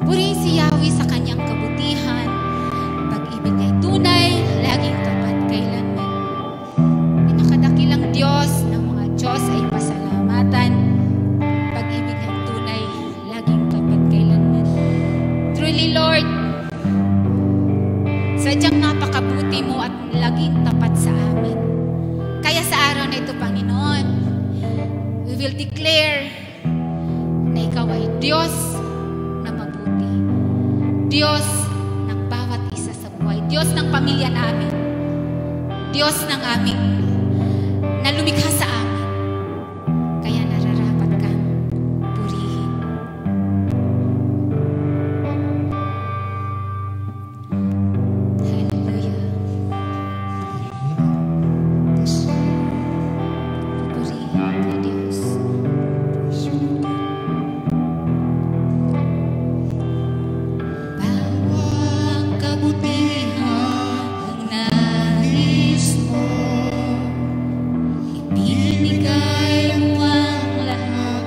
Purihin si Yahweh sa kanyang kabutihan. Pag-ibig niya'y tunay, laging tapat kailanman. Pinakadakilang Diyos ng mga Diyos ay pasalamatan. Pag-ibig niya'y tunay, laging tapat kailanman. Truly, Lord, sadyang napakabuti mo at laging tapat sa amin. Kaya sa araw na ito, Panginoon, we will declare na Ikaw ay Diyos na mabuti. Diyos ng bawat isa sa buhay. Diyos ng pamilya namin. Diyos ng aming na lumikha sa amin. Kaya nararapat kang purihin. Hallelujah. Purihin ka, Diyos. Bawang kabutihan ang nais mo, ibinigay mo ang lahat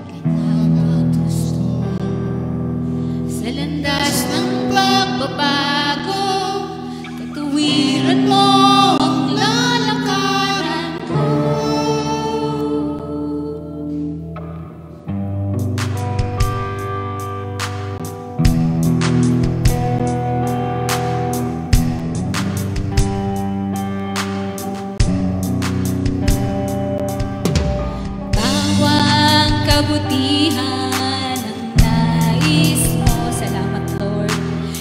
kay namagusto. Sa landas ng pagbabago, katuwiran mo ang lalakaran ko. Bawang kabutihan ang nais mo. Salamat, Lord.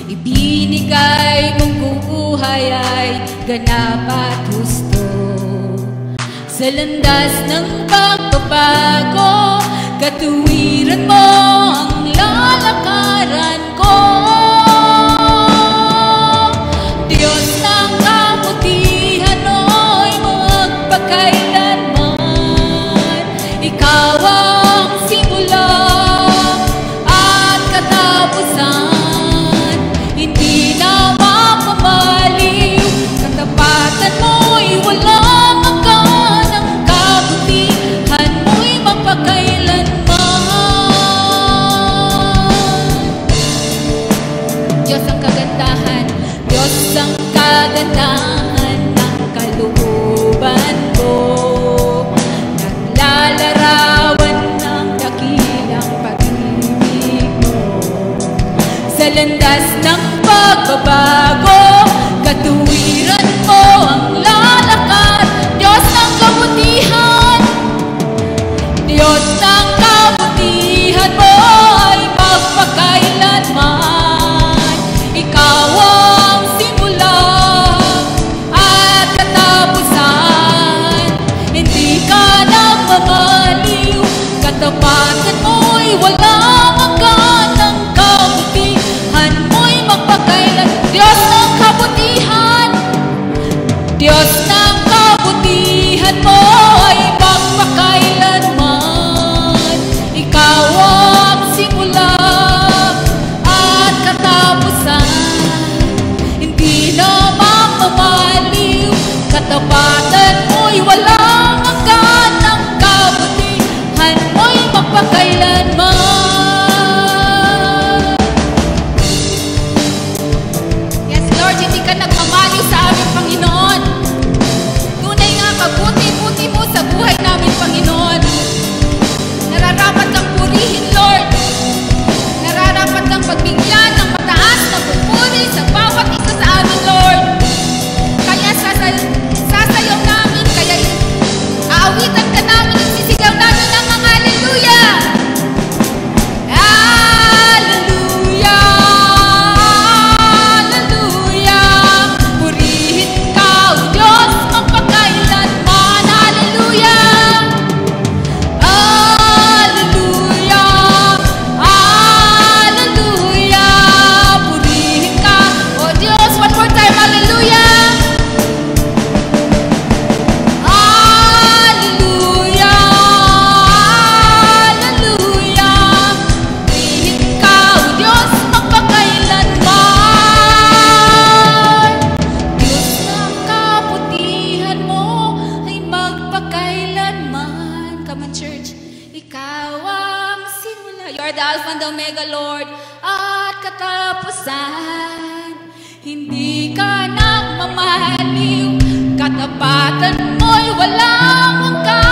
Ibinigay mong buhay ay ganap at husto. Sa landas ng pagbabago, katuwiran mo ang lalakaran ko. Diyos ng kabutihan mo'y magpakailanman. Ikaw ang simula at katapusan. Hindi na mapapaliw. Katapatan mo'y walang hanggan. Ang kabutihan mo'y magpakailanman. Diyos ang kagandahan, Diyos ang kagandahan ng kalooban ko. Naglalarawan ng dakilang pag-ibig mo. Sa landas ng pagbabago, katuwiran mo ang lalakad. Diyos ng kabutihan, Diyos ng kabutihan mo ay magpakailanman. Ikaw ang simula at katapusan. Hindi ka nang mamaliw. Katapatan mo'y walang hanggan. Ang kabutihan mo'y magpakailan. Diyos ng kabutihan, Diyos ng kabutihan mo ay magpakailanman. Ikaw ang simula at katapusan. Hindi na mapapaliw. Katapatan mo'y walang hanggan. Ang kabutihan mo'y magpakailanman. Yes, Lord, hindi ka nagmamaliw sa aming Panginoon. Tunay nga kabuti-buti mo sa buhay namin, Panginoon. Nararapat kang purihin, Lord. Nararapat kang pagbigyan ng mataas na pupuri sa bawat isa sa amin, Lord. Kaya sasayaw namin, kaya aawitan ka namin at sisigaw namin ng mga hallelujah. Hallelujah, hallelujah. Purihin ka, O Diyos, magpakailanman. Hallelujah, hallelujah, hallelujah. Purihin ka, O Diyos. One more time, hallelujah. Hallelujah, hallelujah. Purihin ka, O Diyos, magpakailanman. Diyos ng kabutihan mo ay magpakailanman. Come on, church. Ikaw ang simula. You are the Alpha and the Omega, Lord. katapusan. Hindi ka nang mamaliw, katapatan mo'y walang hanggan.